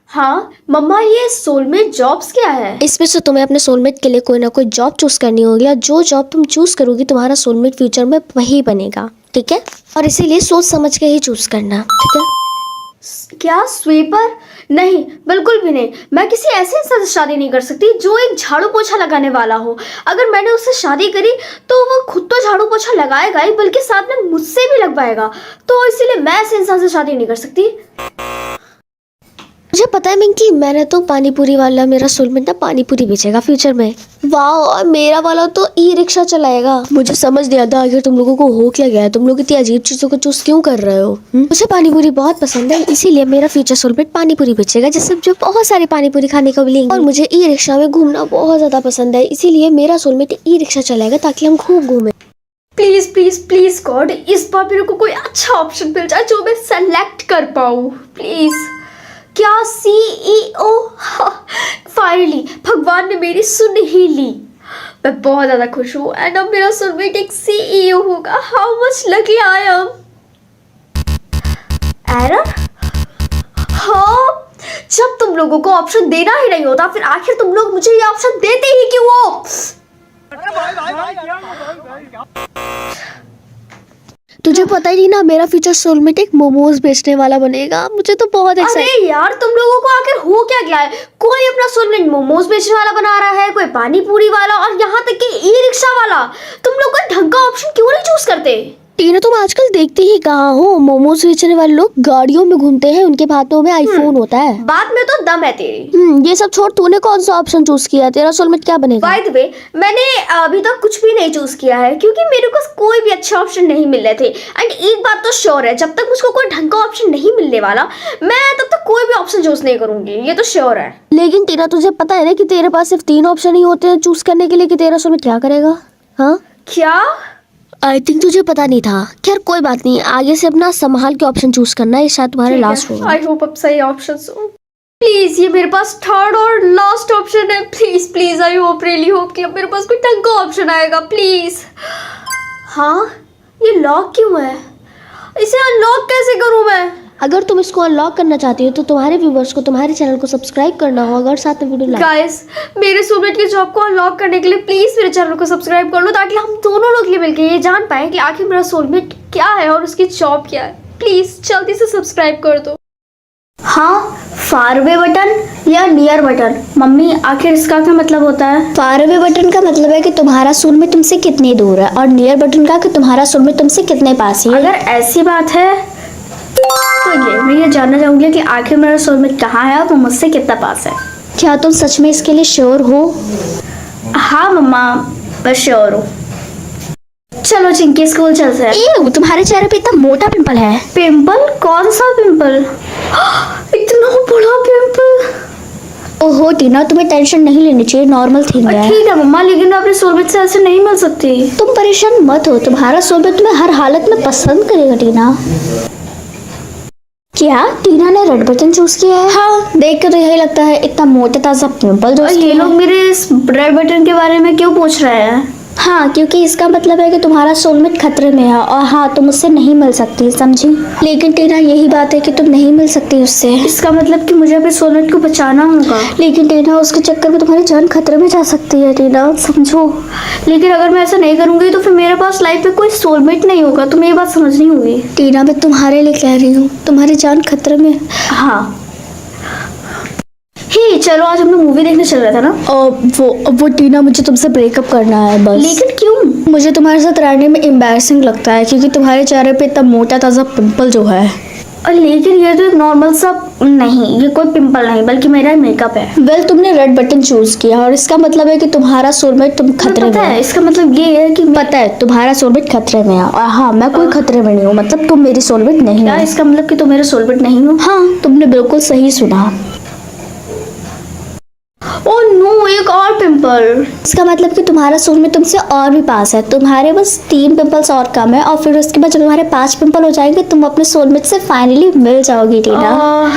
हाँ मम्मा, ये soulmate jobs क्या है? इसमें से तुम्हें अपने सोलमेट के लिए कोई ना कोई जॉब चूज करनी होगी और जो जॉब तुम चूज करोगी तुम्हारा सोलमेट फ्यूचर में वही बनेगा, ठीक है? और इसीलिए सोच समझ के ही चूज करना, ठीक है? क्या स्वीपर? नहीं, बिल्कुल भी नहीं। मैं किसी ऐसे इंसान से शादी नहीं कर सकती जो एक झाड़ू पोछा लगाने वाला हो। अगर मैंने उससे शादी करी तो वो खुद तो झाड़ू पोछा लगाएगा ही, बल्कि साथ में मुझसे भी लगवाएगा। तो इसीलिए मैं ऐसे इंसान से शादी नहीं कर सकती। मुझे पता है मिंकी, मैंने तो पानी पूरी वाला मेरा सोलमेट ना पानी पूरी बेचेगा फ्यूचर में। वाह, और मेरा वाला तो ई रिक्शा चलाएगा। मुझे समझ नहीं आता आखिर तुम लोगों को हो क्या गया है, तुम लोग इतनी अजीब चीजों को चूज क्यों कर रहे हो? मुझे पानी पूरी बहुत पसंद है, इसीलिए मेरा फ्यूचर सोलमेट पानी पूरी बेचेगा, जिससे मुझे बहुत सारी पानी पूरी खाने को मिलेंगी। और मुझे ई रिक्शा में घूमना बहुत ज्यादा पसंद है, इसीलिए मेरा सोलमेट ई रिक्शा चलाएगा ताकि हम खूब घूमे। प्लीज प्लीज प्लीज गॉड, इस बार मेरे को कोई अच्छा ऑप्शन मिल जाए जो मैं सेलेक्ट कर पाऊँ प्लीज। क्या CEO? फाइनली भगवान ने मेरी सुन ही ली। मैं बहुत ज़्यादा खुश हूँ एंड अब मेरा सोलमेट एक CEO होगा। How much lucky I am. Error? हाँ, जब तुम लोगों को ऑप्शन देना ही नहीं होता फिर आखिर तुम लोग मुझे ये ऑप्शन देते ही क्यों हो? तुझे पता ही नहीं ना, मेरा फ्यूचर सोलमेट एक मोमोज बेचने वाला बनेगा। मुझे तो बहुत अरे यार, तुम लोगों को आखिर हो क्या गया है? कोई अपना सोलमेट मोमोज बेचने वाला बना रहा है, कोई पानी पूरी वाला और यहाँ तक कि ई रिक्शा वाला। तुम लोग कोई ढंग का ऑप्शन क्यों नहीं चूज करते? टीना, तुम आजकल देखते ही कहाँ हो, मोमोज बेचने वाले लोग गाड़ियों में घूमते हैं, उनके हाथों में आईफोन होता है। बात में तो दम है तेरी। ये सब छोड़, तूने कौन सा ऑप्शन चूज किया? तेरा सोलमेट क्या बनेगा? बाय द वे, मैंने अभी तक कुछ भी नहीं चूज किया है क्योंकि मेरे को कोई भी अच्छे ऑप्शन नहीं मिल रहे थे। एंड एक बात तो श्योर है, जब तक मुझको कोई ढंग का ऑप्शन नहीं मिलने वाला मैं तब तक कोई भी ऑप्शन चूज नहीं करूंगी, ये तो श्योर है। लेकिन टीना, तुझे पता है ना कि तेरे पास सिर्फ 3 ऑप्शन ही होते हैं चूज करने के लिए, कि तेरा सोलमेट क्या करेगा? हाँ, क्या? आई थिंक तुझे पता नहीं था। खैर कोई बात नहीं, आगे से अपना संभाल के ऑप्शन चूज करना, ये शायद तुम्हारे लास्ट होगा। आई होप अब सही ऑप्शन हो। प्लीज, ये मेरे पास थर्ड और लास्ट ऑप्शन है। Please please, I hope, really hope कि अब मेरे पास कोई ढंग का ऑप्शन आएगा प्लीज। हाँ, ये लॉक क्यों है? इसे अनलॉक कैसे करूं मैं? अगर तुम इसको अनलॉक करना चाहती हो तो तुम्हारे व्यूवर्स को तुम्हारे चैनल को सब्सक्राइब करना होगा और साथ में वीडियो लाइक। गाइस, मेरे सोलमेट की जॉब को अनलॉक करने के लिए प्लीज मेरे चैनल को सब्सक्राइब कर लो ताकि हम दोनों लोग ये मिलकर ये जान पाए कि आखिर मेरा सोलमेट क्या है और उसकी जॉब क्या है। प्लीज जल्दी से सब्सक्राइब कर दो। हाँ, फार अवे बटन या नियर बटन? मम्मी, आखिर इसका क्या मतलब होता है? फार अवे बटन का मतलब है कि तुम्हारा सोलमेट तुमसे कितनी दूर है, और नियर बटन का कि तुम्हारा सोलमेट तुमसे कितने पास है। अगर ऐसी बात है तो मैं ये जानना चाहूंगी कि आखिर मेरा सोलमेट कहाँ है और वो मुझसे कितना पास है। क्या तुम सच में इसके लिए श्योर हो? हाँ मम्मा, मैं श्योर हूँ। चलो चिंकी, स्कूल चलते हैं। तुम्हारे चेहरे पे इतना मोटा पिंपल है। पिंपल? कौन सा पिंपल? इतना बड़ा पिंपल? ओहो टीना, तुम्हें टेंशन नहीं लेनी चाहिए, नॉर्मल थिंग है। ठीक है मम्मा, लेकिन मैं अपने सोलमेट से ऐसे नहीं मिल सकती। तुम परेशान मत हो, तुम्हारा सोलमेट तुम्हें हर हालत में पसंद करेगा टीना। क्या टीना ने रेड बटन चूज किया है? हाँ, देख के तो यही लगता है, इतना मोटा ताजा पिंपल जो ये लोग मेरे इस रेड बटन के बारे में क्यों पूछ रहे हैं? हाँ, क्योंकि इसका मतलब है कि तुम्हारा सोलमेट खतरे में है और हाँ, तुम उससे नहीं मिल सकती, समझी? लेकिन टीना, यही बात है कि तुम नहीं मिल सकती उससे। इसका मतलब कि मुझे अपने सोलमेट को बचाना होगा। लेकिन टीना, उसके चक्कर में तुम्हारी जान खतरे में जा सकती है टीना, समझो। लेकिन अगर मैं ऐसा नहीं करूंगी तो फिर मेरे पास लाइफ में कोई सोलमेट नहीं होगा। तुम्हें ये बात समझनी होगी। टीना, मैं तुम्हारे लिए कह रही हूँ, तुम्हारी जान खतरे में। हाँ ही, चलो आज हम लोग मूवी देखने चल रहे थे ना। वो टीना, मुझे तुमसे ब्रेकअप करना है बस। लेकिन क्यों? मुझे तुम्हारे साथ रहने में एम्बैरसिंग लगता है, क्योंकि तुम्हारे चेहरे पे इतना मोटा ताजा पिंपल जो है। लेकिन ये तो एक नॉर्मल सा नहीं, ये कोई पिंपल नहीं बल्कि मेरा मेकअप है। वेल, तुमने रेड बटन चूज किया और इसका मतलब है कि तुम्हारा सोलमेट तुम खतरे में है। इसका मतलब ये है कि पता है, तुम्हारा सोलमेट खतरे में है और हाँ, मैं कोई खतरे में नहीं हूँ, मतलब तुम मेरी सोलमेट नहीं हो। इसका मतलब कि तुम मेरे सोलमेट नहीं हो? हाँ, तुमने बिल्कुल सही सुना। ओह नो, एक और पिंपल। इसका मतलब कि तुम्हारा सोलमेट तुमसे और भी पास है, तुम्हारे बस 3 पिंपल्स और कम है, और फिर उसके बाद जब तुम्हारे 5 पिंपल हो जाएंगे तुम अपने सोलमेट से फाइनली मिल जाओगी टीना।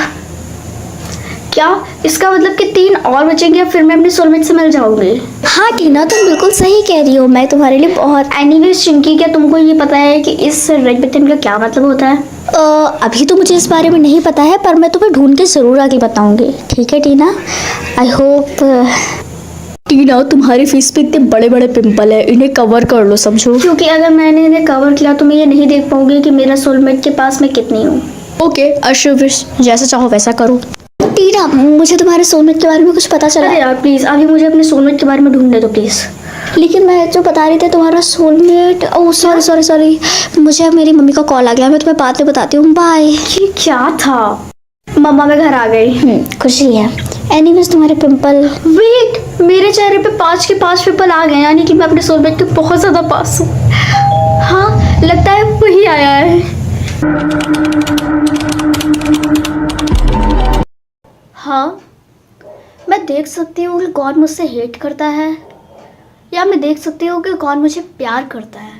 क्या इसका मतलब कि 3 और बचेंगे, फिर मैं अपने सोलमेट से मिल जाऊंगी? हाँ टीना, तुम बिल्कुल सही कह रही हो। मैं तुम्हारे लिए बहुत एनीवेज चिंकी, क्या तुमको ये पता है कि इस रेड बटन का क्या मतलब होता है? अभी तो मुझे इस बारे में नहीं पता है, पर मैं तुम्हें ढूंढ के ज़रूर आगे बताऊंगी। ठीक है टीना, आई होप। टीना, तुम्हारी फेस पे इतने बड़े बड़े पिंपल है, इन्हें कवर कर लो, समझो। क्योंकि अगर मैंने इन्हें कवर किया तो मैं ये नहीं देख पाऊंगी कि मेरा सोलमेट के पास मैं कितनी हूँ। ओके, अशु विश, जैसा चाहो वैसा करो। टीना, मुझे तुम्हारे सोलमेट के बारे में कुछ पता चला अरे है। यार प्लीज़, अभी मुझे अपने सोलमेट के बारे में ढूंढने दो प्लीज़। लेकिन मैं जो बता रही थी तुम्हारा soulmate, oh sorry sorry sorry, मुझे मेरी मम्मी का कॉल आ गया, मैं तुम्हें बाद में बताती हूँ। बाय। ये क्या था? मम्मा मैं घर आ गई। खुशी है। एनीवेज तुम्हारे पिंपल। वेट, मेरे चेहरे पे 5 के 5 पिंपल आ गए, यानी कि मैं अपने सोलमेट के बहुत ज़्यादा पास हूँ। हाँ, लगता है वही आया है। हाँ, मैं देख सकती हूँ कि कौन मुझसे हेट करता है, या मैं देख सकती हूँ कि कौन मुझे प्यार करता है।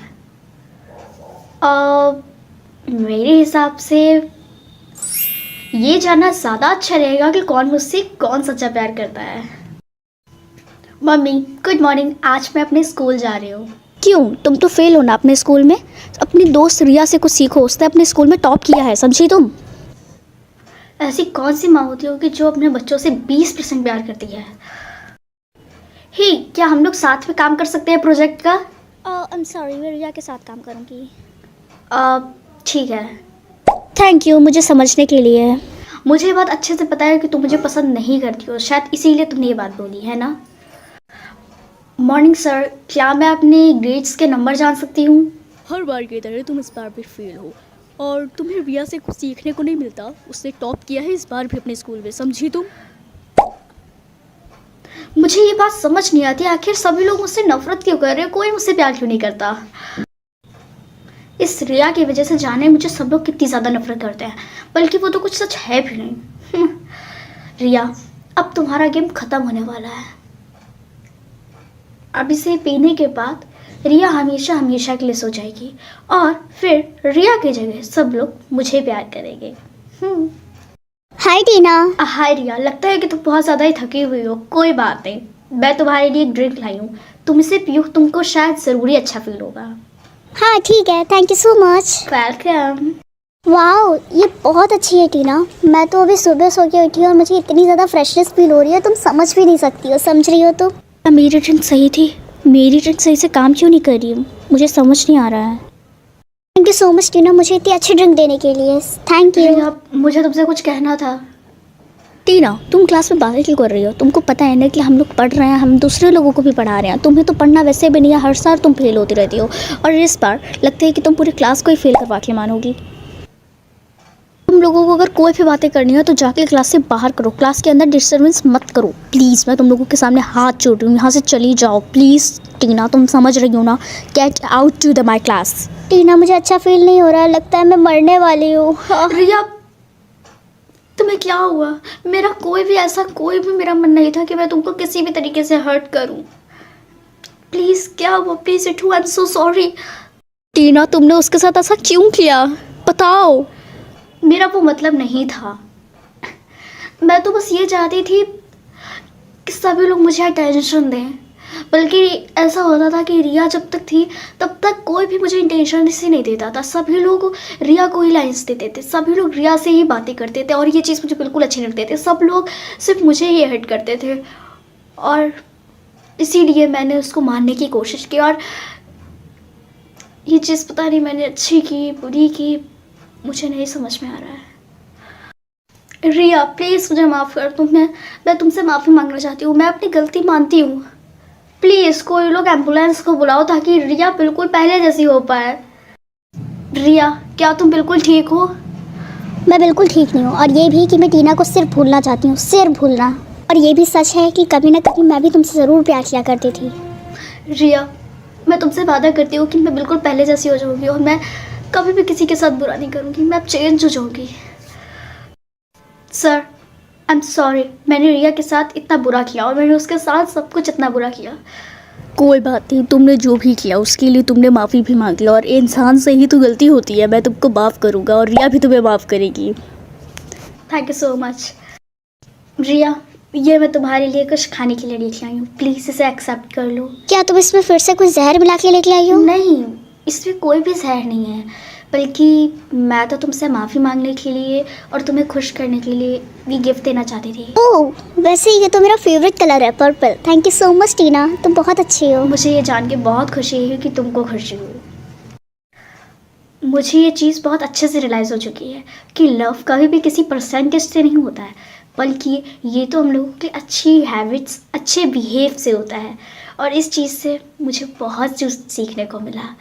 मेरे हिसाब से ये जानना ज़्यादा अच्छा रहेगा कि कौन मुझसे कौन सच्चा प्यार करता है। मम्मी गुड मॉर्निंग, आज मैं अपने स्कूल जा रही हूँ। क्यों? तुम तो फेल हो ना अपने स्कूल में। अपनी दोस्त रिया से कुछ सीखो, उसने अपने स्कूल में टॉप किया है, समझी तुम? ऐसी कौन सी माँ होती होगी जो अपने बच्चों से 20% प्यार करती है? ही, क्या हम लोग साथ में काम कर सकते हैं प्रोजेक्ट का? आई एम सॉरी, मैं रिया के साथ काम करूँगी। ठीक है। थैंक यू मुझे समझने के लिए। मुझे ये बात अच्छे से पता है कि तुम मुझे पसंद नहीं करती हो, शायद इसीलिए तुमने ये बात बोली है ना। मॉर्निंग सर, क्या मैं अपने ग्रेड्स के नंबर जान सकती हूँ? हर बार की तरह तुम इस बार भी फेल हो, और तुम्हें रिया से कुछ सीखने को नहीं मिलता। उसने टॉप किया है इस बार भी अपने स्कूल में, समझी तुम? मुझे ये बात समझ नहीं आती, आखिर सभी लोग मुझसे नफरत क्यों कर रहे हैं, कोई मुझसे प्यार क्यों नहीं करता? इस रिया की वजह से जाने मुझे सब लोग कितनी ज़्यादा नफरत करते हैं, बल्कि वो तो कुछ सच है भी नहीं। रिया, अब तुम्हारा गेम ख़त्म होने वाला है। अब इसे पीने के बाद रिया हमेशा हमेशा के लिए सो जाएगी, और फिर रिया की जगह सब लोग मुझे प्यार करेंगे। हाय टीना। हाय रिया, लगता है कि तुम बहुत ज़्यादा ही थकी हुई हो। कोई बात नहीं, मैं तुम्हारे लिए एक ड्रिंक लाई हूँ, तुम इसे पियो, तुमको शायद ज़रूरी अच्छा फील होगा। हाँ ठीक है, thank you so much. Welcome. Wow, ये बहुत अच्छी है टीना। मैं तो अभी सुबह सो के उठी हूँ और मुझे इतनी ज़्यादा फ्रेशनेस फील हो रही है, तुम समझ भी नहीं सकती हो। समझ रही हो तुम? मेरी ड्रिंक सही थी, मेरी ड्रिंक सही से काम क्यों नहीं कर रही हूँ, मुझे समझ नहीं आ रहा है। थैंक यू सो मच टीना, मुझे इतनी अच्छी ड्रिंक देने के लिए। Thank you. रिया, मुझे तुमसे कुछ कहना था। टीना, तुम क्लास में बातें क्यों कर रही हो? तुमको पता है ना कि हम लोग पढ़ रहे हैं, हम दूसरे लोगों को भी पढ़ा रहे हैं। तुम्हें तो पढ़ना वैसे भी नहीं है, हर साल तुम फेल होती रहती हो, और इस बार लगता है कि तुम पूरी क्लास को ही फेल करवा के मानोगी। तुम लोगों को अगर कोई भी बातें करनी हो तो जाके क्लास से बाहर करो, क्लास के अंदर डिस्टर्बेंस मत करो प्लीज़। मैं तुम लोगों के सामने हाथ जोड़ रही हूँ, यहाँ से चली जाओ प्लीज़। टीना, तुम समझ रही हो ना? Get out to the my class. Tina, मुझे अच्छा फील नहीं हो रहा है, लगता है मैं मरने वाली हूँ। रिया, तुम्हें क्या हुआ? मेरा कोई भी मेरा मन नहीं था कि मैं तुमको किसी भी तरीके से हर्ट करूं। प्लीज़, क्या हुआ? प्लीज़ इठू, I am so sorry. Tina, तुमने उसके साथ ऐसा क्यों किया, बताओ। मेरा वो मतलब नहीं था, मैं तो बस ये चाहती थी कि सभी लोग मुझे अटेंशन दें। बल्कि ऐसा होता था कि रिया जब तक थी तब तक कोई भी मुझे इंटेंशन से नहीं देता था, सभी लोग रिया को ही लाइन्स देते थे, सभी लोग रिया से ही बातें करते थे, और ये चीज़ मुझे बिल्कुल अच्छी नहीं लगती थी। सब लोग सिर्फ मुझे ही हर्ट करते थे, और इसीलिए मैंने उसको मारने की कोशिश की। और ये चीज़ पता नहीं मैंने अच्छी की बुरी की, मुझे नहीं समझ में आ रहा है। रिया प्लीज़ मुझे माफ़ कर दो, मैं तुमसे माफ़ी मांगना चाहती हूँ, मैं अपनी गलती मानती हूँ। प्लीज़ कोई लोग एम्बुलेंस को बुलाओ ताकि रिया बिल्कुल पहले जैसी हो पाए। रिया, क्या तुम बिल्कुल ठीक हो? मैं बिल्कुल ठीक नहीं हूँ, और ये भी कि मैं टीना को सिर्फ भूलना चाहती हूँ, सिर्फ भूलना। और ये भी सच है कि कभी ना कभी मैं भी तुमसे ज़रूर प्यार किया करती थी। रिया, मैं तुमसे वादा करती हूँ कि मैं बिल्कुल पहले जैसी हो जाऊँगी, और मैं कभी भी किसी के साथ बुरा नहीं करूँगी, मैं अब चेंज हो जाऊँगी। सर, आई एम सॉरी, मैंने रिया के साथ इतना बुरा किया, और मैंने उसके साथ सब कुछ इतना बुरा किया। कोई बात नहीं, तुमने जो भी किया उसके लिए तुमने माफ़ी भी मांग लिया, और इंसान से ही तो गलती होती है। मैं तुमको माफ़ करूँगा, और रिया भी तुम्हें माफ़ करेगी। Thank you so much. Riya, ये मैं तुम्हारे लिए कुछ खाने के लिए लेके आई हूँ, प्लीज इसे एक्सेप्ट कर लो। क्या तुम इसमें फिर से कुछ जहर मिला के लेके आई हो? नहीं, इसमें कोई भी जहर नहीं है, बल्कि मैं तो तुमसे माफ़ी मांगने के लिए और तुम्हें खुश करने के लिए भी गिफ्ट देना चाहती थी। ओह, वैसे ये तो मेरा फेवरेट कलर है, purple. Thank you so much Tina, तुम बहुत अच्छी हो। मुझे ये जान के बहुत खुशी है कि तुमको खुशी हुई। मुझे ये चीज़ बहुत अच्छे से रियलाइज़ हो चुकी है कि लव कभी भी किसी परसेंटेज से नहीं होता है, बल्कि ये तो हम लोगों की अच्छी हैबिट्स, अच्छे बिहेव से होता है। और इस चीज़ से मुझे बहुत कुछ सीखने को मिला,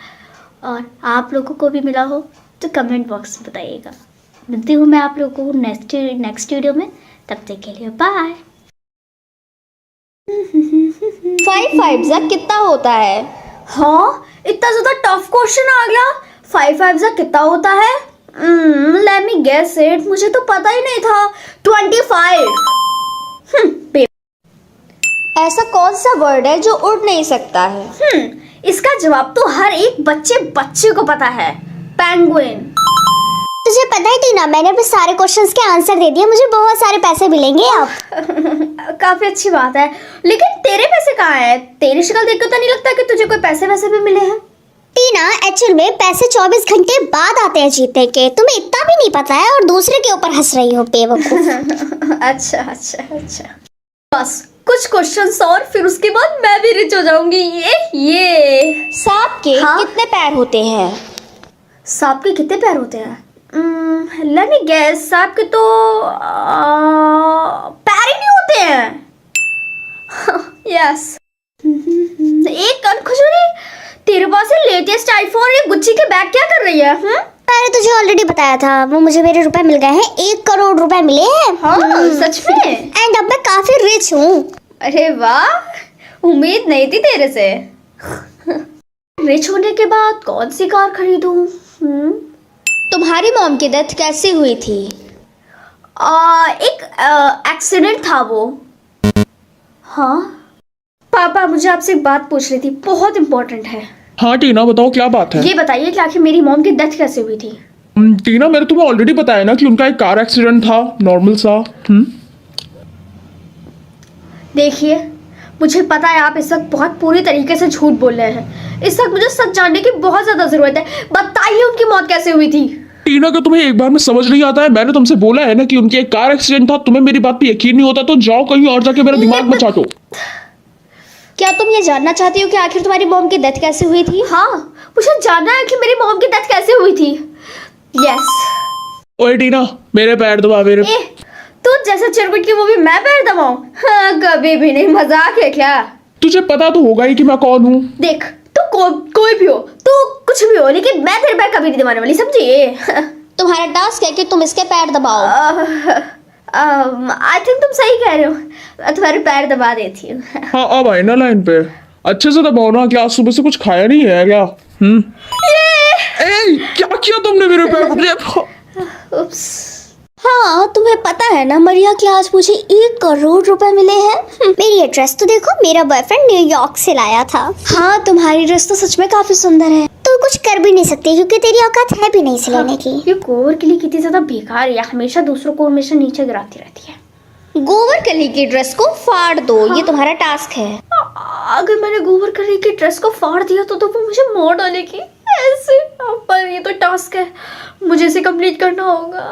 और आप लोगों को भी मिला हो तो कमेंट बॉक्स में बताइएगा। मिलती हूँ मैं आप लोगों को नेक्स्ट वीडियो में, तब तक के लिए बाय। 5 5 जा कितना होता है? हाँ, इतना ज़्यादा टफ क्वेश्चन आ गया। 5 5 जा कितना होता है? लेट मी गेस इट, मुझे तो पता ही नहीं था। 25। ऐसा कौन सा वर्ड है जो उड़ नहीं सकता है? इसका जवाब तो हर एक बच्चे को पता है, पेंगुइन। तुझे पता है टीना, मैंने अपने सारे क्वेश्चंस के आंसर दे दिए, मुझे बहुत सारे पैसे मिलेंगे अब। काफी अच्छी बात है, लेकिन तेरे पैसे कहाँ हैं? तेरी शक्ल देखकर तो नहीं लगता कि तुझे कोई पैसे वैसे भी मिले हैं। टीना, एक्चुअल में पैसे 24 घंटे बाद आते हैं जीतने के, तुम्हें इतना भी नहीं पता है और दूसरे के ऊपर हंस रही हो बेवकूफ। अच्छा। बस कुछ क्वेश्चंस और, फिर उसके बाद मैं भी रिच हो जाऊंगी। ये सांप के हाँ? कितने पैर होते हैं? सांप के कितने पैर होते हैं? लेट मी गेस, सांप के तो पैर ही नहीं होते हैं। यस। एक कनखजूरी, तेरे पास है लेटेस्ट आईफोन, ये गुच्ची के बैग क्या कर रही है? मैंने तुझे ऑलरेडी बताया था, वो मुझे मेरे रुपए मिल गए हैं, 1 करोड़ रुपए मिले हैं। हाँ, सच में? एंड अब मैं काफी रिच हूँ। अरे वाह, उम्मीद नहीं थी तेरे से। रिच होने के बाद कौन सी कार खरीदूं? तुम्हारी मॉम की डेथ कैसे हुई थी? एक एक्सीडेंट था वो। हाँ पापा, मुझे आपसे एक बात पूछ रही थी, बहुत इम्पोर्टेंट है। हाँ टीना, बताओ क्या बात है। ये बताइए कि आखिर मेरी मॉम की डेथ कैसे हुई थी? टीना, मैंने तुम्हें ऑलरेडी बताया ना कि उनका एक कार एक्सीडेंट था, नॉर्मल सा। देखिए, मुझे पता है आप इस वक्त बहुत पूरी तरीके से झूठ बोल रहे हैं। इस वक्त मुझे सच जानने की बहुत ज्यादा जरूरत है। बताइए उनकी मौत कैसे हुई थी? टीना, का तुम्हें एक बार में समझ नहीं आता है? मैंने तुमसे बोला है ना कि उनकी एक कार एक्सीडेंट था। तुम्हें मेरी बात पे यकीन नहीं होता तो जाओ कहीं और जाके मेरा दिमाग मचा दो। क्या तुम ये जानना चाहती हो कि आखिर तुम्हारी मॉम की डेथ कैसे हुई थी? हाँ, मुझे जानना है कि मेरी मॉम की डेथ कैसे हुई थी। यस। ओए टीना, मेरे पैर दबा मेरे। तू जैसे चिरकुट की मूवी मैं पैर दबाऊं? हाँ, कभी भी नहीं। मजाक है क्या? तुझे पता तो होगा ही कि मैं कौन हूँ। देख, तू कोई भी हो, तू कुछ भी हो, लेकिन मैं तेरे पैर कभी नहीं दबाने वाली, समझी? तुम्हारा टास्क है कि तुम इसके पैर दबाओ। आई थिंक तुम सही कह रहे हो, मैं तुम्हारे पैर दबा देती हूँ। हाँ, अब आए ना लाइन पे, अच्छे से दबाओ ना। क्या सुबह से कुछ खाया नहीं है क्या? क्या किया तुमने मेरे पैर पे? उप्स। हाँ, तुम्हें पता है ना मरिया कि आज मुझे 1 करोड़ रुपए मिले हैं। मेरी ड्रेस तो देखो, मेरा बॉयफ्रेंड न्यूयॉर्क से लाया था। हाँ, तुम्हारी ड्रेस तो सच में काफी सुंदर है। तू कुछ कर भी नहीं सकती क्योंकि तेरी औकात है भी नहीं इसे लेने की। ये गोबर के लिए कितनी ज्यादा बेकार है, हमेशा दूसरों को हमेशा नीचे गिराती रहती है। गोबर कली की ड्रेस को फाड़ दो, ये तुम्हारा टास्क है। अगर मैंने गोबर कली की ड्रेस को फाड़ दिया तो वो मुझे मार डालेगी ऐसे। पर ये तो टास्क है, मुझे इसे कंप्लीट करना होगा।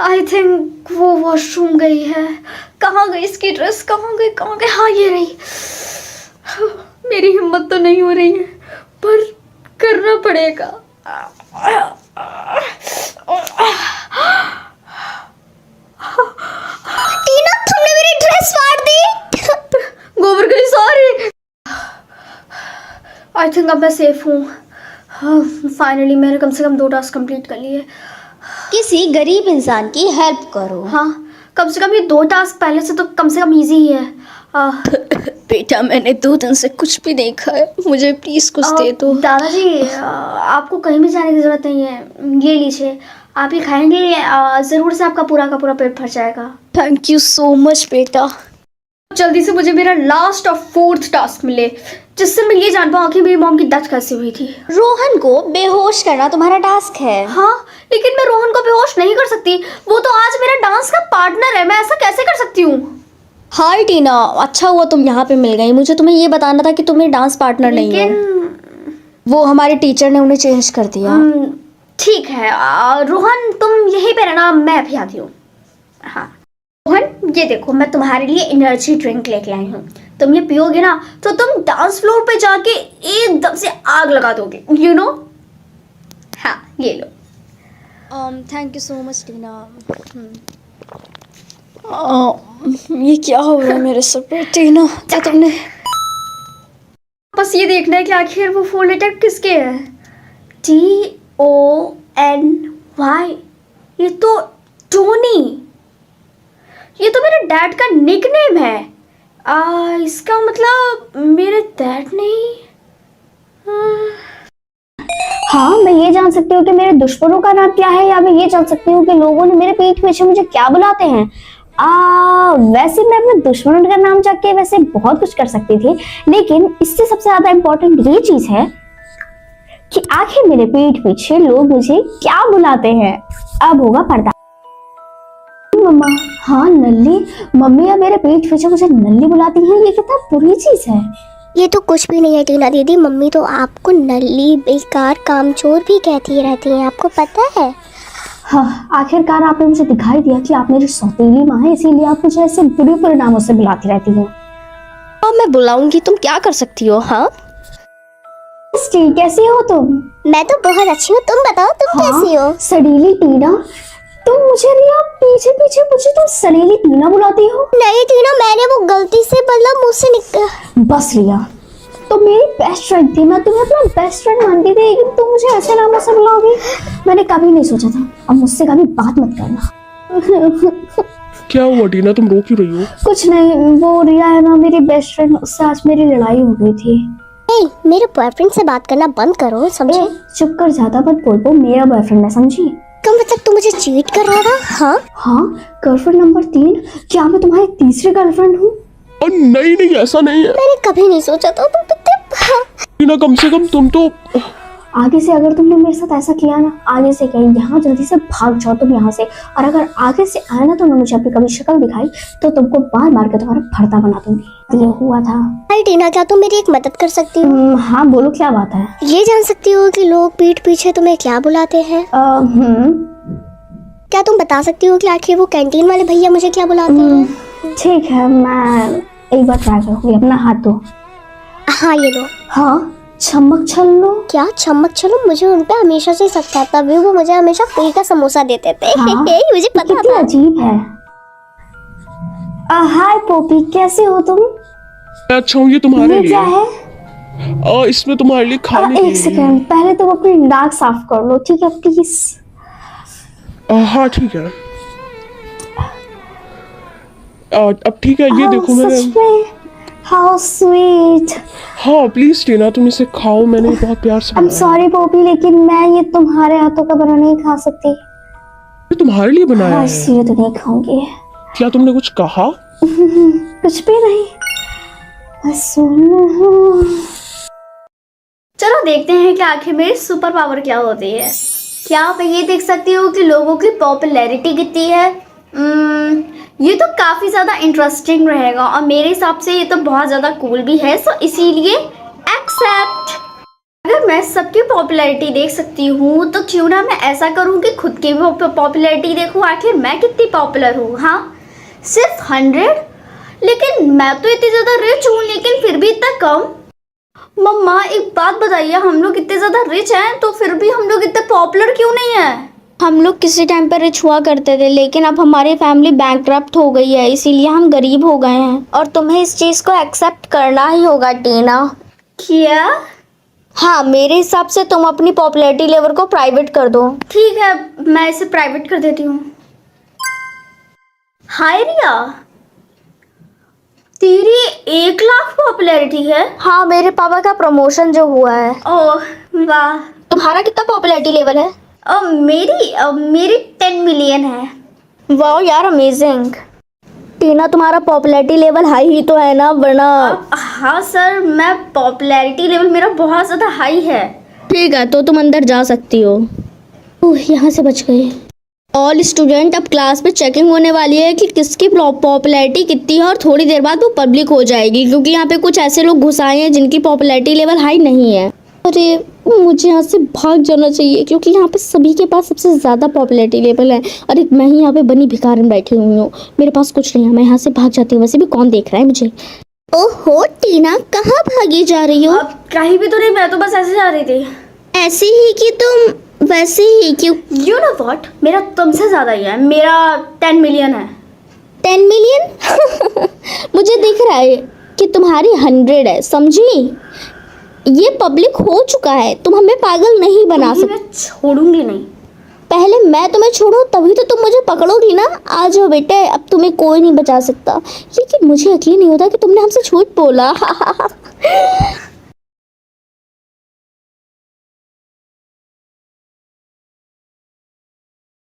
आई थिंक वो वॉशरूम गई है। कहाँ गई इसकी ड्रेस? कहाँ गई? हाँ, ये रही। मेरी हिम्मत तो नहीं हो रही है, पर करना पड़ेगा। टीना, तुमने मेरी ड्रेस फाड़ दी। गोबर गली, सॉरी। आई थिंक अब मैं सेफ हूँ। फाइनली मैंने कम से कम 2 टास्क कंप्लीट कर लिए। किसी गरीब इंसान की हेल्प करो। हाँ, कम से कम ये 2 टास्क पहले से तो कम से कम इजी ही है। बेटा, मैंने 2 दिन से कुछ भी नहीं खाया, मुझे प्लीज कुछ दे दो। दादाजी, आपको कहीं भी जाने की जरूरत नहीं है, ये लीजिए। आप ये खाएंगे, जरूर से आपका पूरा का पूरा पेट भर जाएगा। थैंक यू सो मच बेटा। जल्दी से मुझे मेरा लास्ट और फोर्थ टास्क मिले, जिससे मैं ये जान पाऊँ कि मेरी मॉम की डेथ कैसे हुई थी। रोहन को बेहोश करना तुम्हारा टास्क है। हाँ, लेकिन मैं रोहन को बेहोश नहीं कर सकती। वो तो आज मेरा डांस का पार्टनर है, मैं ऐसा कैसे कर सकती हूँ? हाय टीना, अच्छा हुआ तुम यहाँ पे मिल गई। मुझे तुम्हें ये बताना था कि तुम मेरी डांस पार्टनर नहीं हो। लेकिन वो हमारे टीचर ने उन्हें चेंज कर दिया। ठीक है, रोहन तुम यहीं पे रहना, मैं अभी आती हूँ। हाँ रोहन, ये देखो मैं तुम्हारे लिए एनर्जी ड्रिंक लेके आई हूँ। तुम ये पियोगे ना तो तुम डांस फ्लोर पे जाके एकदम से आग लगा दोगे, यू नो। हाँ ये लो। थैंक यू सो मच टीना। ये क्या हो रहा है मेरे सर पे टीना? क्या तुमने? बस ये देखना है कि आखिर वो 4 लेटर किसके हैं। TONY, ये तो टोनी, ये तो मेरे डैड का निकनेम है। इसका मतलब मेरे डैड नहीं। हाँ, मैं ये जान सकती हूँ कि मेरे दुश्मनों का नाम क्या है, या मैं ये जान सकती हूँ कि लोगों ने मेरे पीठ पीछे मुझे क्या बुलाते हैं। वैसे मैं अपने दुश्मनों का नाम जान के वैसे बहुत कुछ कर सकती थी, लेकिन इससे सबसे ज्यादा इम्पोर्टेंट ये चीज है कि आखिर मेरे पीठ पीछे लोग मुझे क्या बुलाते हैं। अब होगा पर्दा। मम्मा, हाँ नल्ली, मम्मी अब मेरे पीठ पीछे मुझे नल्ली बुलाती हैं। ये कितना बुरी चीज है। ये तो कुछ भी नहीं है टीना दीदी, मम्मी तो आपको नल्ली, बेकार, कामचोर भी कहती रहती हैं, आपको पता है। हाँ, आखिरकार आपने मुझे दिखाई दिया कि आप मेरी सौतेली माँ है, इसीलिए आप मुझे ऐसे बुरे बुरे नामों से बुलाती रहती हो। हाँ मैं बुलाऊंगी, तुम क्या कर सकती हो? हाँ स्टी, कैसी हो तुम? मैं तो बहुत अच्छी हूँ, तुम बताओ तुम कैसी हो? सड़ीली टीना, तुम मुझे रिया पीछे पीछे मुझे तुम सड़ीली टीना बुलाती हो? नहीं टीना, मैंने वो गलती से मतलब मुझसे निकल। बस रिया, तो मेरी बेस्ट फ्रेंड थी, मैं तुम्हें अपना बेस्ट फ्रेंड मानती थी, लेकिन तुम मुझे ऐसे नामों से बुलाओगी, मैंने कभी नहीं सोचा था। अब मुझसे कभी बात मत करना। क्या हुआ टीना, तुम रो क्यों रही हो? कुछ नहीं, वो रिया है ना मेरी बेस्ट फ्रेंड, उससे आज मेरी लड़ाई हो गई थी। मेरे बॉयफ्रेंड से बात करना बंद करो, समझे? चुप कर, ज्यादा मत बोल, वो मेरा बॉयफ्रेंड है, समझी? तो मतलब तू मुझे चीट कर रहा था? हाँ हाँ, गर्लफ्रेंड नंबर 3। क्या मैं तुम्हारी तीसरी गर्लफ्रेंड हूँ? नहीं नहीं, ऐसा नहीं है। मैंने कभी नहीं सोचा था। तुम टीना कम से कम तुम तो। आगे से अगर तुमने मेरे साथ ऐसा किया ना, आगे से क्या, यहाँ जल्दी से भाग जाओ तुम यहाँ से। और अगर आगे से आए ना तुमने मुझे अपनी कभी शक्ल दिखाई तो तुमको मार मार के तुम्हारा भरता बना दूंगी। ये हुआ था। हाय टीना, क्या तुम मेरी एक मदद कर सकती हो? हाँ बोलो, क्या बात है? ये जान सकती हो कि लोग पीठ पीछे तुम्हें क्या बुलाते हैं? क्या तुम बता सकती हो कि आखिर वो कैंटीन वाले भैया मुझे क्या बुलाते हैं? ठीक है, मैं एक बार ट्राई करूँगी। अपना हाथ दो। हाँ ये लो। हाँ, चम्मक छल्लो। क्या चम्मक छल्लो? मुझे उन पे हमेशा से शक था, तभी वो मुझे हमेशा फ्री का समोसा देते थे। हाँ, मुझे पता था। अजीब है। हाय पोपी, कैसे हो तुम? अच्छा हूँ, ये तुम्हारे लिए क्या है? इसमें तुम्हारे लिए खाने एक सेकंड, पहले तुम अपनी नाक साफ कर लो, ठीक है प्लीज? हाँ ठीक है। अब ठीक है, ये देखो मैंने। How sweet. हाँ प्लीज टीना, तुम इसे खाओ, मैंने बहुत प्यार से आई एम सॉरी पोपी, लेकिन मैं ये तुम्हारे हाथों का बना नहीं खा सकती। ये तुम्हारे लिए बनाया है। इसलिए तो नहीं खाऊंगी। क्या तुमने कुछ कहा? कुछ भी नहीं। चलो देखते हैं कि आखिर मेरी सुपर पावर क्या होती है। क्या मैं ये देख सकती हूँ कि लोगों की पॉपुलैरिटी कितनी है? ये तो काफ़ी ज़्यादा इंटरेस्टिंग रहेगा और मेरे हिसाब से ये तो बहुत ज़्यादा कूल भी है, सो इसीलिए एक्सेप्ट। अगर मैं सबकी पॉपुलैरिटी देख सकती हूँ तो क्यों ना मैं ऐसा करूँ कि खुद की भी पॉपुलैरिटी देखूँ, आखिर मैं कितनी पॉपुलर हूँ। हाँ सिर्फ 100, लेकिन मैं तो इतनी ज़्यादा रिच हूँ, लेकिन फिर भी इतना कम। मम्मा एक बात बताइए, हम लोग इतने ज़्यादा रिच हैं तो फिर भी हम लोग इतने पॉपुलर क्यों नहीं हैं? हम लोग किसी टाइम पर रिच हुआ करते थे, लेकिन अब हमारी फैमिली बैंकक्रप्ट हो गई है, इसीलिए हम गरीब हो गए हैं। और तुम्हें इस चीज़ को एक्सेप्ट करना ही होगा टीना। क्या? हाँ, मेरे हिसाब से तुम अपनी पॉपुलैरिटी लेवल को प्राइवेट कर दो। ठीक है, मैं इसे प्राइवेट कर देती हूँ। हाय रिया, तेरी 1 लाख पॉपुलैरिटी है? हाँ, मेरे पापा का प्रमोशन जो हुआ है। ओह वाह। तुम्हारा कितना पॉपुलैरिटी लेवल है? मेरी 10 मिलियन है। वाह यार, अमेजिंग। टीना तुम्हारा पॉपुलैरिटी लेवल हाई ही तो है ना, वरना। हाँ सर, मैं पॉपुलैरिटी लेवल मेरा बहुत ज़्यादा हाई है। ठीक है, तो तुम अंदर जा सकती हो। ओह, यहाँ से बच गए। ऑल स्टूडेंट, अब क्लास में चेकिंग होने वाली है कि किसकी पॉपुलैरिटी कितनी है, और थोड़ी देर बाद वो पब्लिक हो जाएगी, क्योंकि यहाँ पे कुछ ऐसे लोग घुस आए हैं जिनकी पॉपुलैरिटी लेवल हाई नहीं है। अरे मुझे यहाँ से भाग जाना चाहिए, क्योंकि यहाँ पे सभी के पास सबसे ज़्यादा पॉपुलैरिटी लेवल है। अरे मैं ही यहाँ पे बनी भिखारन बैठी हुई हूँ, मेरे पास कुछ नहीं है, मैं यहाँ से भाग जाती हूँ। वैसे भी कौन देख रहा है मुझे। ओहो टीना, कहाँ भागी जा रही हो? अब कहीं भी तो नहीं, मैं तो बस ऐसे जा रही थी। ऐसे ही कि तुम वैसे ही क्यों? यू नो व्हाट, मेरा तुमसे ज़्यादा ही है, मेरा 10 मिलियन है। 10 मिलियन? मुझे दिख रहा है कि तुम्हारी 100 है, समझी? ये पब्लिक हो चुका है, तुम हमें पागल नहीं बना सकते। मैं छोड़ूंगी नहीं। पहले मैं तुम्हें छोड़ूं तभी तो तुम मुझे पकड़ोगी ना। आ जाओ बेटे, अब तुम्हें कोई नहीं बचा सकता। लेकिन मुझे यकीन नहीं होता कि तुमने हमसे झूठ बोला।